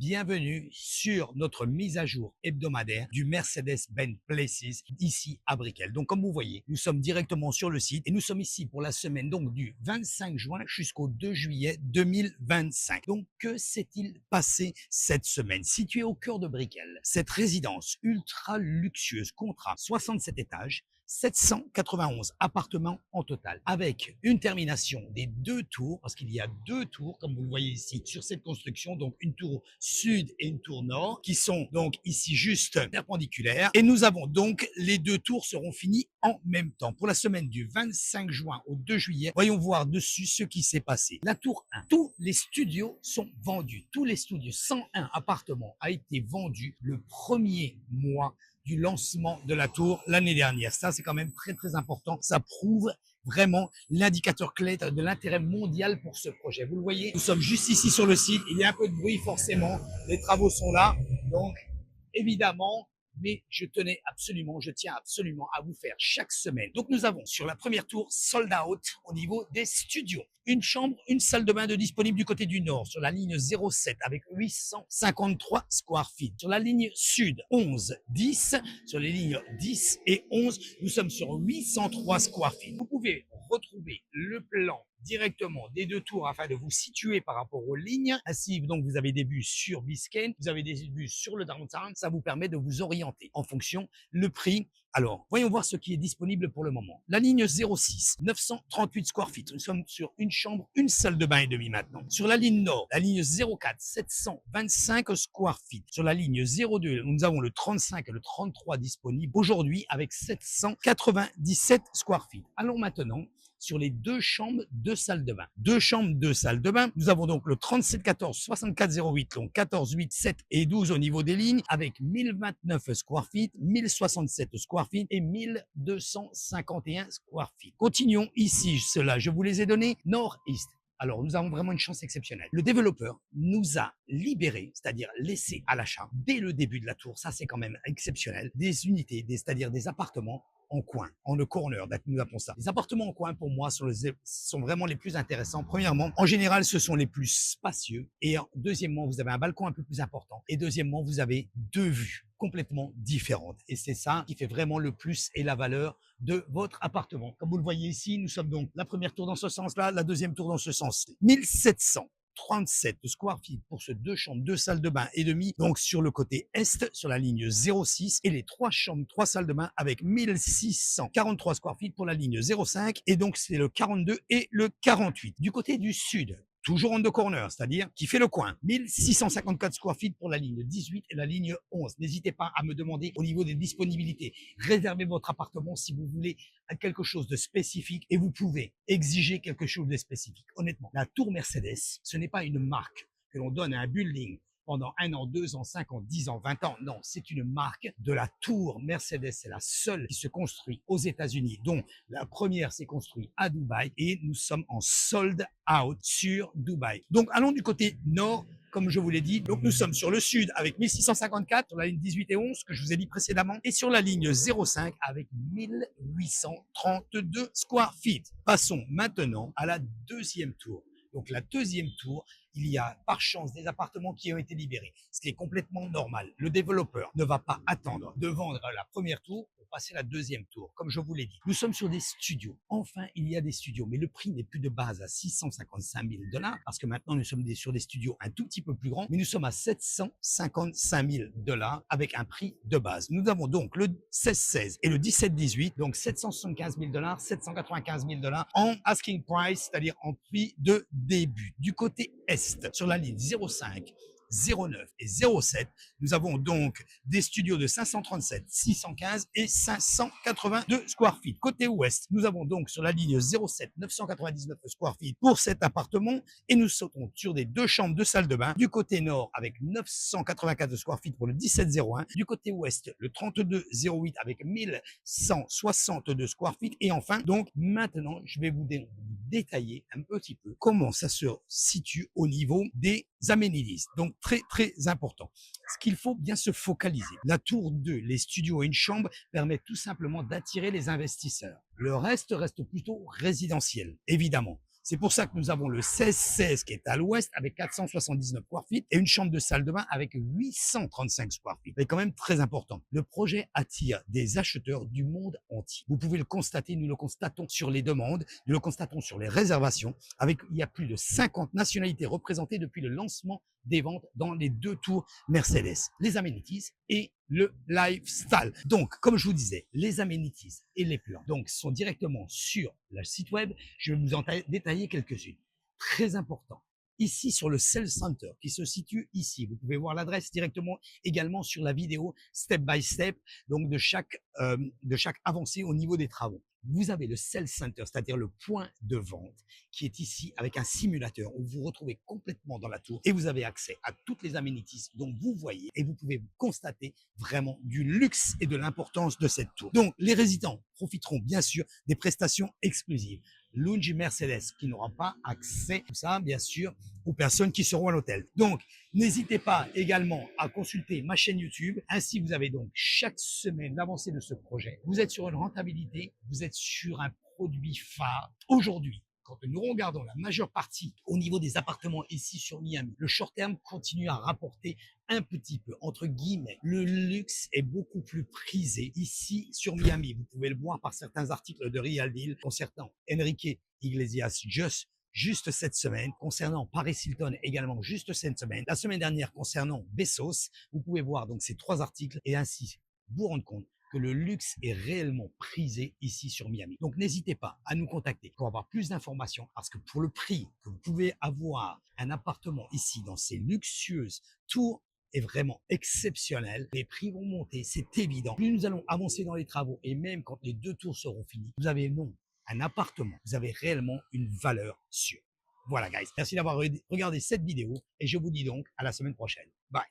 bienvenue sur notre mise à jour hebdomadaire du Mercedes-Benz Places ici à Brickell. Donc comme vous voyez, nous sommes directement sur le site et nous sommes ici pour la semaine donc du 25 juin jusqu'au 2 juillet 2025. Donc que s'est-il passé cette semaine? Située au cœur de Brickell, cette résidence ultra luxueuse comptera 67 étages, 791 appartements en total, avec une termination des 2 tours, parce qu'il y a 2 tours, comme vous le voyez ici, sur cette construction, donc une tour sud et une tour nord, qui sont donc ici juste perpendiculaires. Et nous avons donc, les 2 tours seront finies en même temps. Pour la semaine du 25 juin au 2 juillet, voyons voir dessus ce qui s'est passé. La tour 1, tous les studios sont vendus. Tous les studios, 101 appartements, a été vendu le premier mois du lancement de la tour l'année dernière. Ça, c'est quand même très, très important. Ça prouve vraiment l'indicateur clé de l'intérêt mondial pour ce projet. Vous le voyez, nous sommes juste ici sur le site. Il y a un peu de bruit, forcément. Les travaux sont là. Donc, évidemment, mais je tiens absolument à vous faire chaque semaine. Donc nous avons sur la première tour sold out au niveau des studios. Une chambre, une salle de bain de disponible du côté du nord sur la ligne 07 avec 853 square feet. Sur la ligne sud, 11, 10. Sur les lignes 10 et 11, nous sommes sur 803 square feet. Vous pouvez retrouver le plan directement des 2 tours afin de vous situer par rapport aux lignes. Ainsi, donc, vous avez des vues sur Biscayne, vous avez des vues sur le downtown. Ça vous permet de vous orienter en fonction le prix. Alors, voyons voir ce qui est disponible pour le moment. La ligne 06, 938 square feet. Nous sommes sur une chambre, une salle de bain et demi maintenant. Sur la ligne nord, la ligne 04, 725 square feet. Sur la ligne 02, nous avons le 35 et le 33 disponibles aujourd'hui avec 797 square feet. Allons maintenant sur les 2 chambres, 2 salles de bain. 2 chambres, 2 salles de bain. Nous avons donc le 3714, 6408, donc 14, 8, 7 et 12 au niveau des lignes, avec 1029 square feet, 1067 square feet et 1251 square feet. Continuons ici, ceux-là, je vous les ai donnés, nord-est. Alors, nous avons vraiment une chance exceptionnelle. Le développeur nous a libéré, c'est-à-dire laissé à l'achat, dès le début de la tour, ça c'est quand même exceptionnel, des unités, c'est-à-dire des appartements en coin, en le corner, nous appelons ça. Les appartements en coin, pour moi, sont vraiment les plus intéressants. Premièrement, en général, ce sont les plus spacieux. Et deuxièmement, vous avez un balcon un peu plus important. Et deuxièmement, vous avez 2 vues complètement différentes. Et c'est ça qui fait vraiment le plus et la valeur de votre appartement. Comme vous le voyez ici, nous sommes donc la première tour dans ce sens-là, la deuxième tour dans ce sens. 1737 square feet pour ce 2 chambres, 2 salles de bain et demi, donc sur le côté est, sur la ligne 06, et les 3 chambres, 3 salles de bain avec 1643 square feet pour la ligne 05, et donc c'est le 42 et le 48. Du côté du sud, toujours on the corner, c'est-à-dire qui fait le coin, 1654 square feet pour la ligne 18 et la ligne 11. N'hésitez pas à me demander au niveau des disponibilités. Réservez votre appartement si vous voulez quelque chose de spécifique et vous pouvez exiger quelque chose de spécifique. Honnêtement, la tour Mercedes, ce n'est pas une marque que l'on donne à un building pendant 1 an, 2 ans, 5 ans, 10 ans, 20 ans. Non, c'est une marque de la tour Mercedes. C'est la seule qui se construit aux États-Unis, dont la première s'est construite à Dubaï et nous sommes en sold out sur Dubaï. Donc, allons du côté nord. Comme je vous l'ai dit, donc nous sommes sur le sud avec 1654, sur la ligne 18 et 11 que je vous ai dit précédemment, et sur la ligne 05 avec 1832 square feet. Passons maintenant à la deuxième tour. Donc la deuxième tour, il y a par chance des appartements qui ont été libérés, ce qui est complètement normal. Le développeur ne va pas attendre de vendre la première tour pour passer la deuxième tour, comme je vous l'ai dit. Nous sommes sur des studios. Enfin, il y a des studios, mais le prix n'est plus de base à 655 000 $, parce que maintenant nous sommes sur des studios un tout petit peu plus grands, mais nous sommes à 755 000 $ avec un prix de base. Nous avons donc le 16-16 et le 17-18, donc 775 000 $, 795 000 $ en asking price, c'est-à-dire en prix de début. Du côté est, sur la ligne 05, 09 et 07, nous avons donc des studios de 537, 615 et 582 square feet. Côté ouest, nous avons donc sur la ligne 07, 999 square feet pour cet appartement et nous sautons sur des 2 chambres, 2 salles de bain. Du côté nord avec 984 square feet pour le 1701. Du côté ouest, le 3208 avec 1162 square feet. Et enfin, donc maintenant, je vais vous détailler un petit peu comment ça se situe au niveau des amenities. Donc très très important. Ce qu'il faut bien se focaliser. La tour 2, les studios et une chambre permettent tout simplement d'attirer les investisseurs. Le reste plutôt résidentiel, évidemment. C'est pour ça que nous avons le 16-16 qui est à l'ouest avec 479 square feet et une chambre de salle de bain avec 835 square feet. C'est quand même très important. Le projet attire des acheteurs du monde entier. Vous pouvez le constater, nous le constatons sur les demandes, nous le constatons sur les réservations. Il y a plus de 50 nationalités représentées depuis le lancement des ventes dans les 2 tours Mercedes, les amenities et le lifestyle. Donc, comme je vous disais, les amenities et les plans sont directement sur le site web. Je vais vous en détailler quelques-unes. Très important. Ici, sur le Sales Center, qui se situe ici, vous pouvez voir l'adresse directement également sur la vidéo step by step, donc de chaque avancée au niveau des travaux. Vous avez le Sales Center, c'est-à-dire le point de vente, qui est ici avec un simulateur où vous vous retrouvez complètement dans la tour et vous avez accès à toutes les amenities dont vous voyez et vous pouvez constater vraiment du luxe et de l'importance de cette tour. Donc, les résidents profiteront bien sûr des prestations exclusives. Lounge Mercedes qui n'aura pas accès à ça, bien sûr, aux personnes qui seront à l'hôtel. Donc, n'hésitez pas également à consulter ma chaîne YouTube. Ainsi, vous avez donc chaque semaine l'avancée de ce projet. Vous êtes sur une rentabilité, vous êtes sur un produit phare. Aujourd'hui, quand nous regardons la majeure partie au niveau des appartements ici sur Miami, le short terme continue à rapporter un petit peu, entre guillemets. Le luxe est beaucoup plus prisé ici sur Miami. Vous pouvez le voir par certains articles de Real Deal concernant Enrique Iglesias juste cette semaine, concernant Paris Hilton également juste cette semaine, la semaine dernière concernant Bezos. Vous pouvez voir donc ces 3 articles et ainsi vous rendre compte que le luxe est réellement prisé ici sur Miami. Donc n'hésitez pas à nous contacter pour avoir plus d'informations parce que pour le prix que vous pouvez avoir un appartement ici dans ces luxueuses tours est vraiment exceptionnel. Les prix vont monter, c'est évident. Plus nous allons avancer dans les travaux et même quand les 2 tours seront finis, vous avez non un appartement, vous avez réellement une valeur sûre. Voilà guys, merci d'avoir regardé cette vidéo et je vous dis donc à la semaine prochaine. Bye.